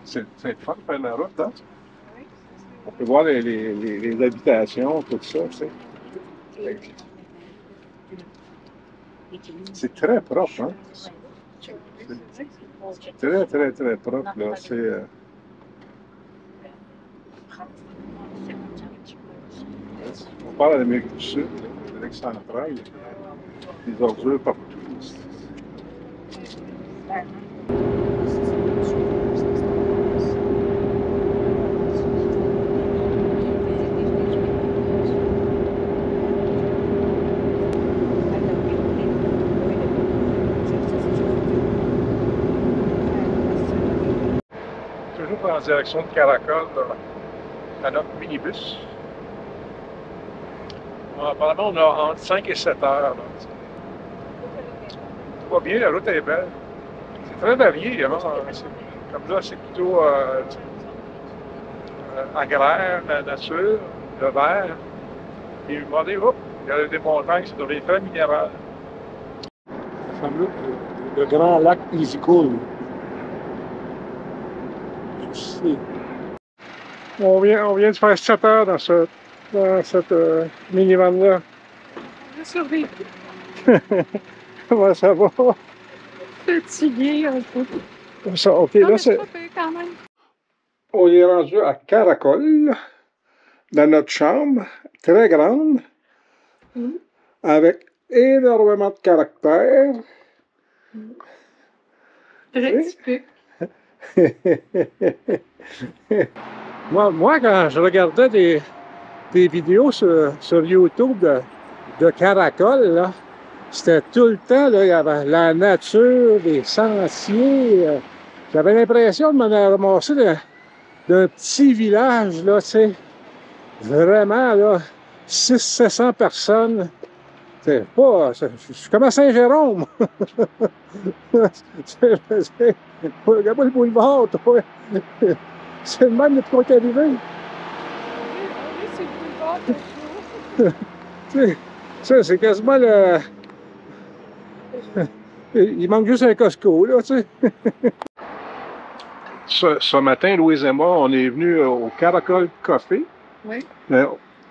C'est le fun de faire la route, hein? On peut voir les habitations, tout ça, tu sais. C'est très propre, hein? C'est très, très, très propre, là. On parle de l'Amérique du Sud, l'Amérique centrale, des ordures partout. Toujours en direction de Caracol, à notre minibus. Bon, apparemment, on a entre 5 et 7 heures. Tout va bien, la route est belle. C'est très varié. Hein? Comme là, c'est plutôt agraire, la nature, le vert. Et regardez, hop, il y a des montagnes, ça devient très minéral. Le grand lac Easycool. On vient de faire 7 heures dans cette minivan-là. On a survécu. Comment ça va? Fatigué un peu. Ça, OK, là, c'est... quand même. On est rendu à Caracol, dans notre chambre, très grande, avec énormément de caractères. Très typique. Moi, quand je regardais des vidéos sur YouTube de Caracol, c'était tout le temps, là, il y avait la nature, des sentiers. J'avais l'impression de m'en ramasser d'un petit village, là, tu sais, vraiment, là, 600-700 personnes. C'est pas... Je suis comme à Saint-Jérôme. Regarde pas le boulevard, toi. C'est le même depuis qu'on est arrivé. Oui, c'est le boulevard toujours. Ça, c'est quasiment le... Il manque juste un Costco, là, tu sais. Ce matin, Louise et moi, on est venus au Caracol Café. Oui.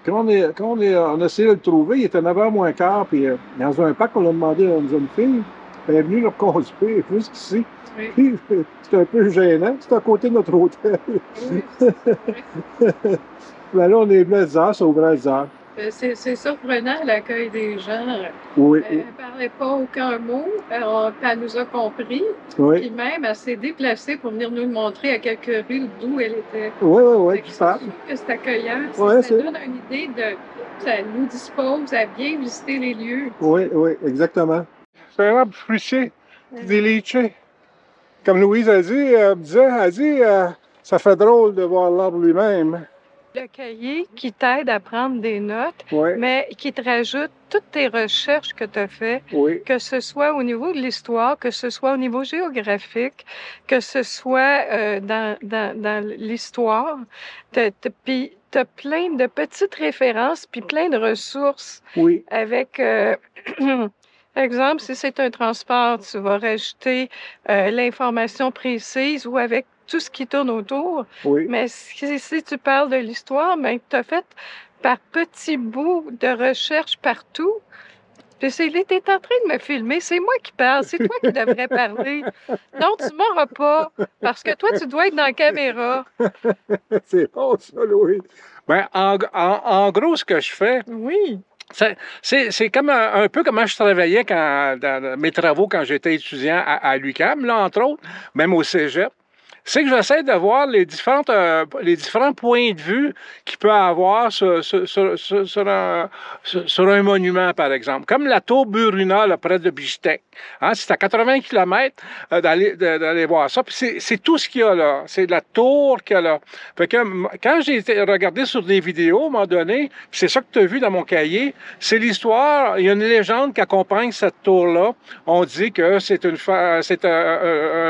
Quand on a essayé de le trouver, il était 9h moins quart, puis dans un parc, on l'a demandé à une jeune fille. Elle est venue nous conduire jusqu'ici. Oui. C'est un peu gênant, c'est à côté de notre hôtel. Oui, Mais là, on est venu à 10 heures, ça ouvrait à 10 heures. C'est surprenant l'accueil des gens. Oui. Elle ne parlait pas aucun mot, elle nous a compris. Oui. Puis même, elle s'est déplacée pour venir nous le montrer à quelques rues d'où elle était. Oui, c'est sûr que c'est accueillant. Ouais, ça donne une idée de... Ça nous dispose à bien visiter les lieux. Oui, exactement. C'est un arbre fruitier, des litchis. Comme Louise a dit, elle dit ça fait drôle de voir l'arbre lui-même. Le cahier qui t'aide à prendre des notes, Oui. mais qui te rajoute toutes tes recherches que tu as faites, que ce soit au niveau de l'histoire, que ce soit au niveau géographique, que ce soit dans l'histoire. Puis tu as plein de petites références, puis plein de ressources. Oui. Avec... Par exemple, si c'est un transport, tu vas rajouter l'information précise ou avec tout ce qui tourne autour. Oui. Mais si tu parles de l'histoire, ben, tu as fait par petits bouts de recherche partout. Puis tu es en train de me filmer, c'est moi qui parle, c'est toi qui devrais parler. Non, tu m'auras pas, parce que toi, tu dois être dans la caméra. C'est bon, ça, Louis. Ben, en gros, ce que je fais... Oui. C'est comme un peu comment je travaillais dans mes travaux quand j'étais étudiant à l'UQAM, là, entre autres, même au cégep. C'est que j'essaie de voir les différents points de vue qu'il peut avoir sur un monument, par exemple. Comme la tour Buruna, là, près de Bichtec. Hein, c'est à 80 km d'aller voir ça. Puis c'est tout ce qu'il y a là. C'est la tour qu'il y a là. Fait que quand j'ai regardé sur des vidéos, à un moment donné, puis c'est ça que tu as vu dans mon cahier, c'est l'histoire. Il y a une légende qui accompagne cette tour-là. On dit que c'est un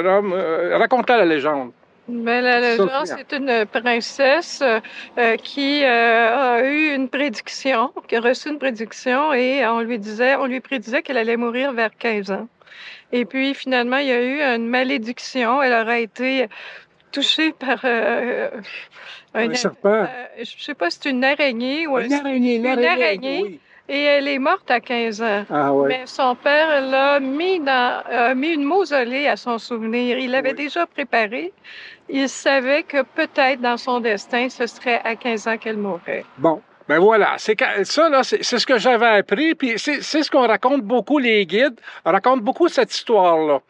homme... raconte-la la légende. Mais la légende, c'est une princesse qui a eu une prédiction, qui a reçu une prédiction et on lui prédisait qu'elle allait mourir vers 15 ans. Et puis finalement, il y a eu une malédiction. Elle aurait été touchée par un serpent. Je ne sais pas si c'est une araignée ou une araignée, oui. Et elle est morte à 15 ans. Ah, ouais. Mais son père l'a mis a mis une mausolée à son souvenir. Il l'avait déjà préparé. Il savait que peut-être dans son destin, ce serait à 15 ans qu'elle mourrait. Bon. Ben voilà, ça, là, c'est ce que j'avais appris, puis c'est ce qu'on raconte beaucoup, les guides, racontent beaucoup cette histoire-là.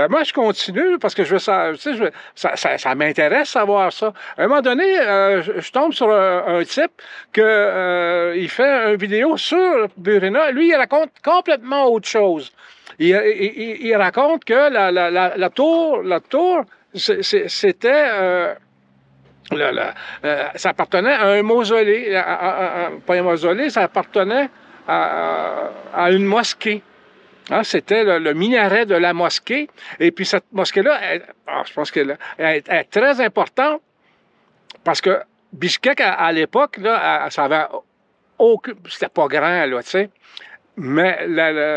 Moi, je continue, parce que ça m'intéresse savoir ça. À un moment donné, je tombe sur un type il fait une vidéo sur Burina. Lui, il raconte complètement autre chose. Il raconte que la tour, c'était... ça appartenait à un mausolée, pas un mausolée, ça appartenait à une mosquée. Hein, c'était le minaret de la mosquée. Et puis cette mosquée-là, je pense qu'elle est très importante parce que Bishkek, à l'époque, là, ça avait aucun... C'était pas grand, là, tu sais. Mais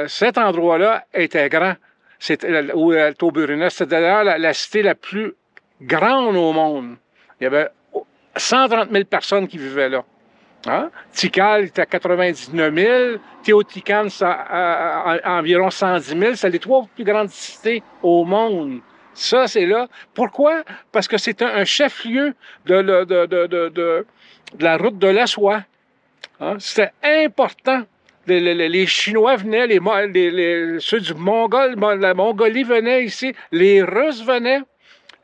cet endroit-là était grand. C'était où Toburina, c'était d'ailleurs la cité la plus grande au monde. Il y avait 130 000 personnes qui vivaient là. Hein? Tikal était à 99 000. Teotihuacan, environ 110 000. C'est les 3 plus grandes cités au monde. Ça, c'est là. Pourquoi? Parce que c'est un chef-lieu de la route de la soie. Hein? C'était important. Les Chinois venaient, ceux du la Mongolie venaient ici, les Russes venaient.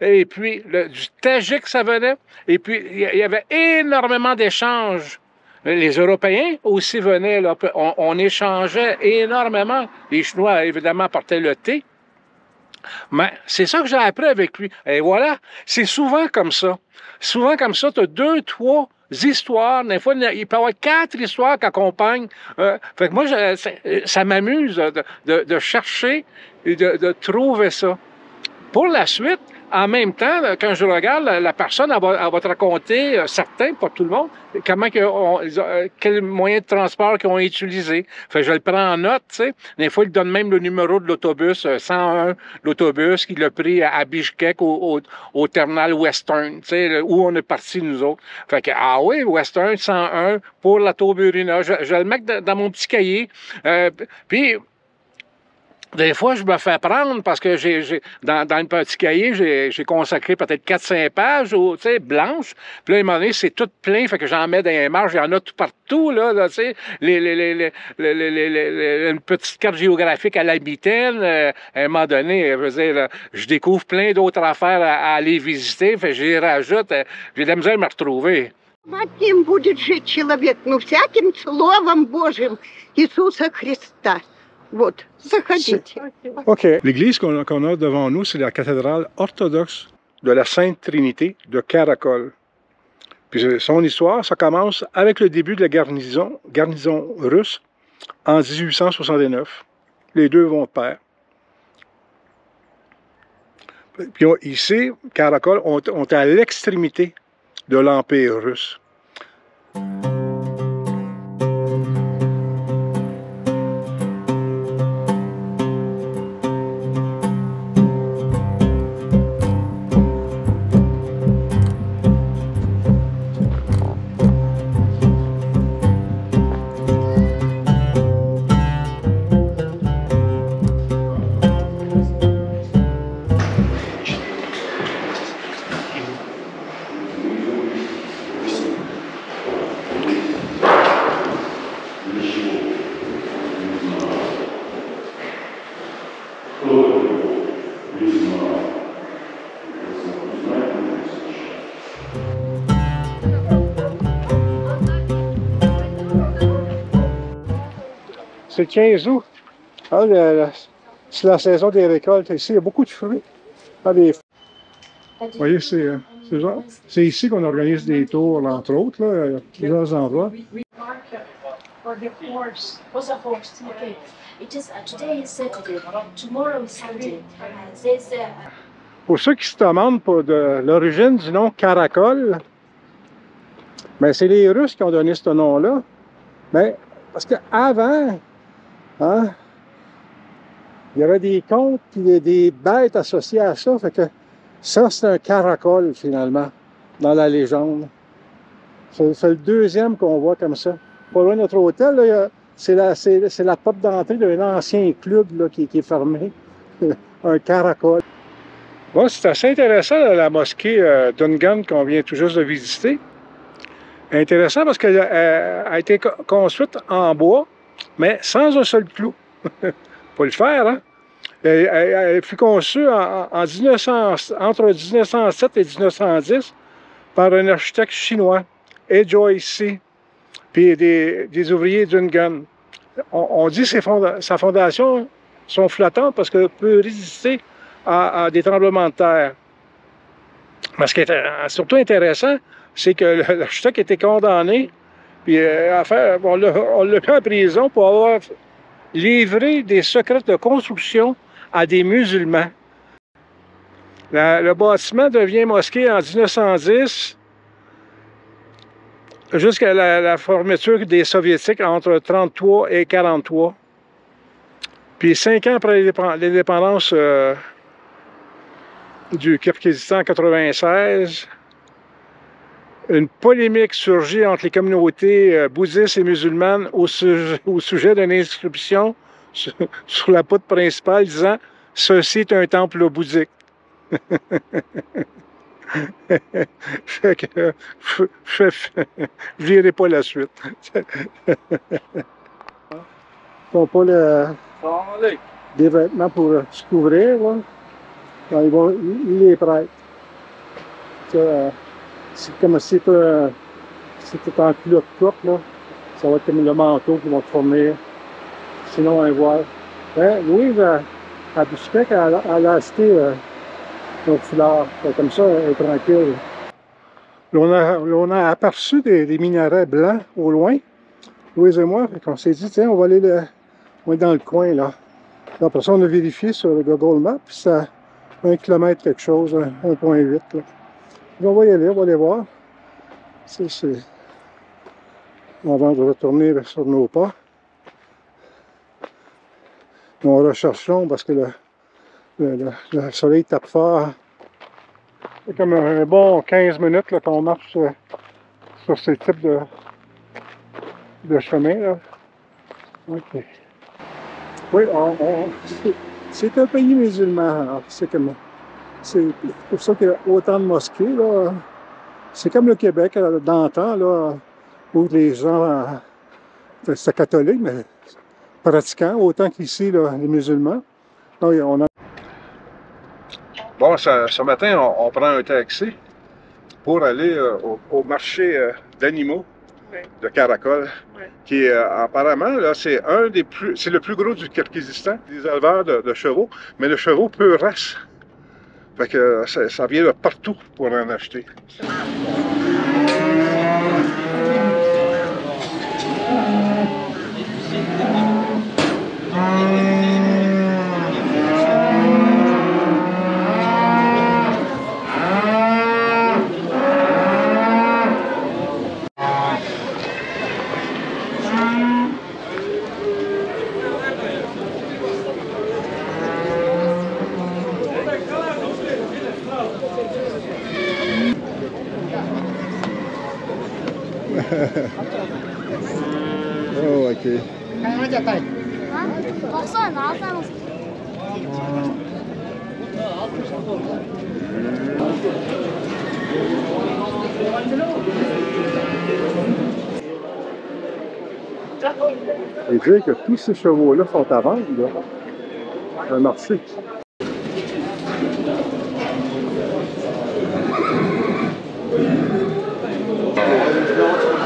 Et puis, du Tadjik, ça venait. Et puis, il y avait énormément d'échanges. Les Européens aussi venaient, là. On échangeait énormément. Les Chinois, évidemment, apportaient le thé. Mais c'est ça que j'ai appris avec lui. Et voilà, c'est souvent comme ça. Souvent comme ça, tu as 2, 3 histoires. Des fois, il peut y avoir 4 histoires qui accompagnent. Fait que moi, ça m'amuse de chercher et de trouver ça. Pour la suite, en même temps, quand je regarde, la personne, elle va te raconter, certains, pas tout le monde, quels moyens de transport qu'ils ont utilisés. Fait que je le prends en note, tu sais. Des fois, il donne même le numéro de l'autobus 101, l'autobus qu'il a pris à Bishkek au terminal Western, tu sais, où on est parti nous autres. Fait que, ah oui, Western 101 pour la Toburina. Je le mets dans mon petit cahier. Puis, des fois, je me fais prendre parce que dans le petit cahier, j'ai consacré peut-être 4-5 pages, tu sais, blanches. Puis là, à un moment donné, c'est tout plein, fait que j'en mets dans les marges, il y en a tout partout, là tu sais, une petite carte géographique à la mitaine. À un moment donné, je veux dire, là, je découvre plein d'autres affaires à aller visiter, fait que j'y rajoute, j'ai de la misère à me retrouver. Каким будет жить человек? Ну, всяким словом Божьим Иисуса Христа. Вот, заходите. OK. L'église qu'on a devant nous, c'est la cathédrale orthodoxe de la Sainte Trinité de Karakol. Puis son histoire, ça commence avec le début de la garnison russe en 1869. Les deux vont de pair. Puis ici, Karakol, on est à l'extrémité de l'Empire russe. C'est 15 août. Ah, c'est la saison des récoltes. Ici, il y a beaucoup de fruits. Ah, vous voyez, c'est ici qu'on organise des tours, entre autres, là, il y a plusieurs endroits. Pour ceux qui se demandent de l'origine du nom Karakol, ben, c'est les Russes qui ont donné ce nom-là. Mais parce qu'avant, hein, il y avait des contes et des bêtes associées à ça. Fait que Ça, c'est un caracol, finalement, dans la légende. C'est le deuxième qu'on voit comme ça. Pas loin de notre hôtel, c'est la porte d'entrée d'un ancien club là, qui est fermé. Un caracol. Bon, c'est assez intéressant, la mosquée Dungan qu'on vient tout juste de visiter. Intéressant parce qu'elle a été construite en bois, mais sans un seul clou. Faut le faire, hein? Elle fut conçue entre 1907 et 1910 par un architecte chinois, Joyce, puis des ouvriers Dungan. On dit que sa fondation sont flottantes parce qu'elle peut résister à des tremblements de terre. Mais ce qui est surtout intéressant, c'est que l'architecte a été condamné, puis on l'a mis en prison pour avoir livré des secrets de construction à des musulmans. Le bâtiment devient mosquée en 1910, jusqu'à la fermeture des Soviétiques entre 1933 et 1943. Puis 5 ans après l'indépendance du Kirghizistan en 1996, une polémique surgit entre les communautés bouddhistes et musulmanes au sujet d'une inscription sur la poutre principale disant « Ceci est un temple bouddhique ». Fait que je dirai pas la suite. Ils n'ont pas des vêtements pour se couvrir, là. Ils les prêtent. C'est comme si c'était en culotte courte, là. Ça va être comme le manteau qui va te fournir. Sinon, un voile. Louise, à Bichkek, elle a acheté un foulard. Comme ça, elle est tranquille. Là, on a aperçu des minarets blancs au loin, Louise et moi. On s'est dit, tiens, on va aller dans le coin, là. Après ça, on a vérifié sur le Google Maps, puis ça 1 km quelque chose, 1,8. On va y aller, on va aller voir. Avant de retourner sur nos pas. On recherche long parce que le soleil tape fort. C'est comme un bon 15 minutes qu'on marche sur ce type de chemin, là. OK. Oui, c'est un pays musulman. C'est pour ça qu'il y a autant de mosquées, là. C'est comme le Québec d'antan, là, où les gens, c'est catholique, mais pratiquants, autant qu'ici, les musulmans. Donc, Bon, ce matin, on prend un taxi pour aller au marché d'animaux de Karakol, qui est apparemment, là, c'est le plus gros du Kirghizistan, des éleveurs de chevaux, mais de chevaux peu race. Fait que ça vient de partout pour en acheter. Oh, OK. Et dire que tous ces chevaux-là sont à vendre, là. Un marché.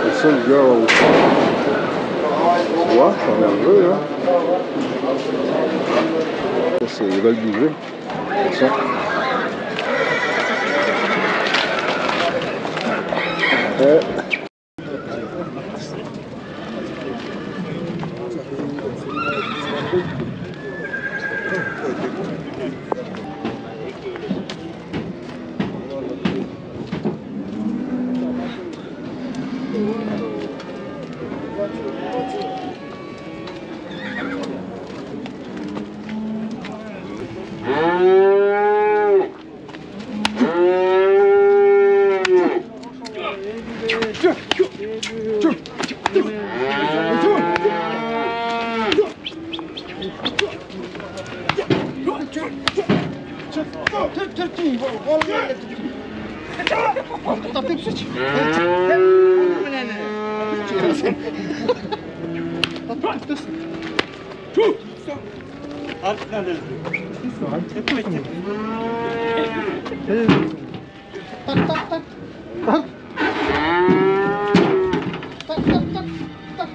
C'est ça le gars au fond. Tu vois, c'est nerveux, hein? Ils veulent bouger. C'est ça.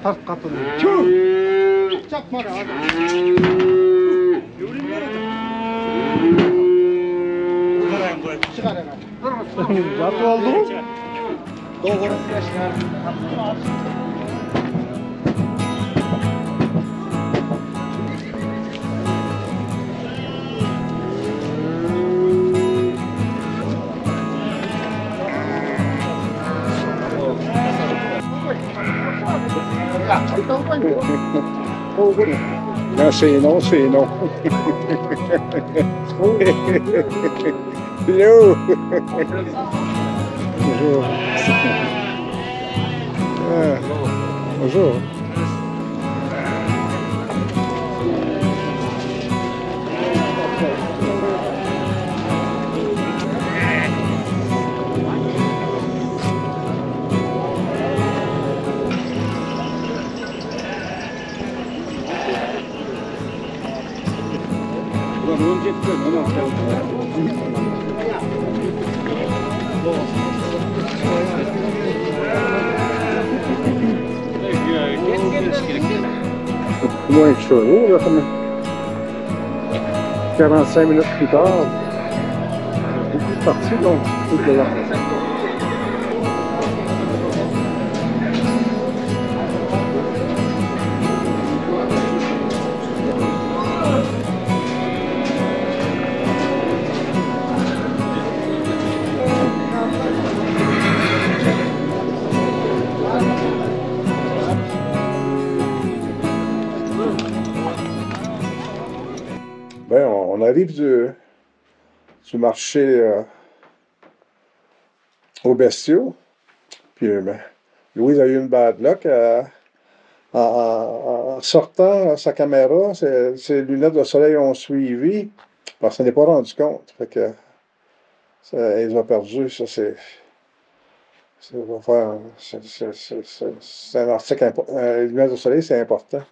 Ters kapını. Çakma abi. Çıkar hemen. Nasıl oldu? Doğru. Non, c'est non, c'est non. Hello. Bonjour. Ah, bonjour. Moins chaud, là, comme 45 minutes plus tard. Beaucoup de parties, donc, tout est là. Ben, on arrive du marché aux bestiaux. Puis ben, Louise a eu une bad luck. En sortant sa caméra, ses lunettes de soleil ont suivi. Parce qu'elle s'en est pas rendu compte. Fait que elle les a perdues. Ça, c'est un article important. Les lunettes de soleil, c'est important.